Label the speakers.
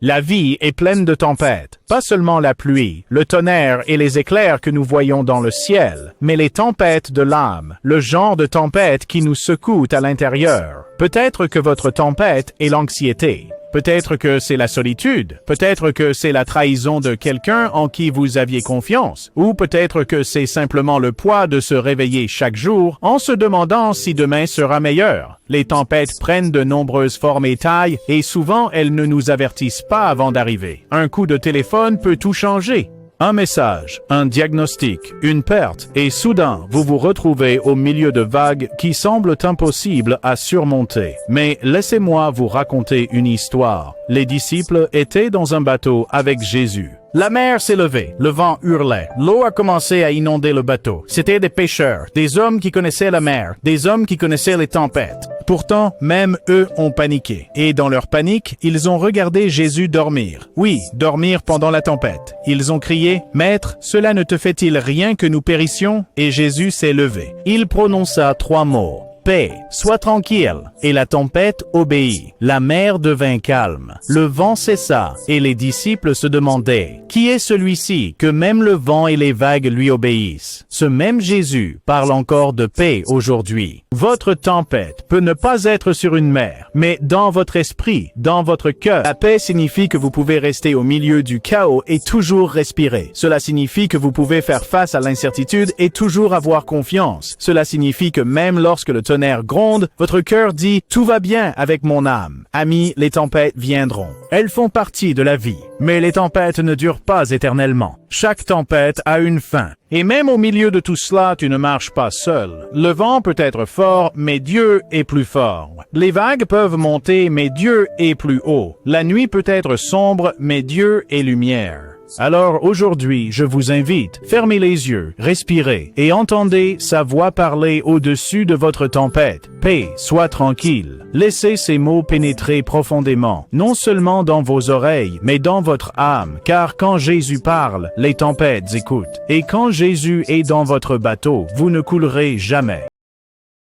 Speaker 1: La vie est pleine de tempêtes, pas seulement la pluie, le tonnerre et les éclairs que nous voyons dans le ciel, mais les tempêtes de l'âme, le genre de tempête qui nous secoue à l'intérieur. Peut-être que votre tempête est l'anxiété. Peut-être que c'est la solitude, peut-être que c'est la trahison de quelqu'un en qui vous aviez confiance, ou peut-être que c'est simplement le poids de se réveiller chaque jour en se demandant si demain sera meilleur. Les tempêtes prennent de nombreuses formes et tailles, et souvent elles ne nous avertissent pas avant d'arriver. Un coup de téléphone peut tout changer. Un message, un diagnostic, une perte, et soudain, vous vous retrouvez au milieu de vagues qui semblent impossibles à surmonter. Mais laissez-moi vous raconter une histoire. Les disciples étaient dans un bateau avec Jésus. La mer s'est levée, le vent hurlait, l'eau a commencé à inonder le bateau. C'étaient des pêcheurs, des hommes qui connaissaient la mer, des hommes qui connaissaient les tempêtes. Pourtant, même eux ont paniqué. Et dans leur panique, ils ont regardé Jésus dormir. Oui, dormir pendant la tempête. Ils ont crié, « Maître, cela ne te fait-il rien que nous périssions ?» Et Jésus s'est levé. Il prononça 3 mots. Paix, sois tranquille. Et la tempête obéit. La mer devint calme. Le vent cessa, et les disciples se demandaient, qui est celui-ci que même le vent et les vagues lui obéissent? Ce même Jésus parle encore de paix aujourd'hui. Votre tempête peut ne pas être sur une mer, mais dans votre esprit, dans votre cœur. La paix signifie que vous pouvez rester au milieu du chaos et toujours respirer. Cela signifie que vous pouvez faire face à l'incertitude et toujours avoir confiance. Cela signifie que même lorsque le tonnerre gronde, votre cœur dit « Tout va bien avec mon âme ». Amis, les tempêtes viendront. Elles font partie de la vie. Mais les tempêtes ne durent pas éternellement. Chaque tempête a une fin. Et même au milieu de tout cela, tu ne marches pas seul. Le vent peut être fort, mais Dieu est plus fort. Les vagues peuvent monter, mais Dieu est plus haut. La nuit peut être sombre, mais Dieu est lumière. Alors aujourd'hui, je vous invite, fermez les yeux, respirez et entendez sa voix parler au-dessus de votre tempête. Paix, sois tranquille. Laissez ces mots pénétrer profondément, non seulement dans vos oreilles, mais dans votre âme, car quand Jésus parle, les tempêtes écoutent. Et quand Jésus est dans votre bateau, vous ne coulerez jamais.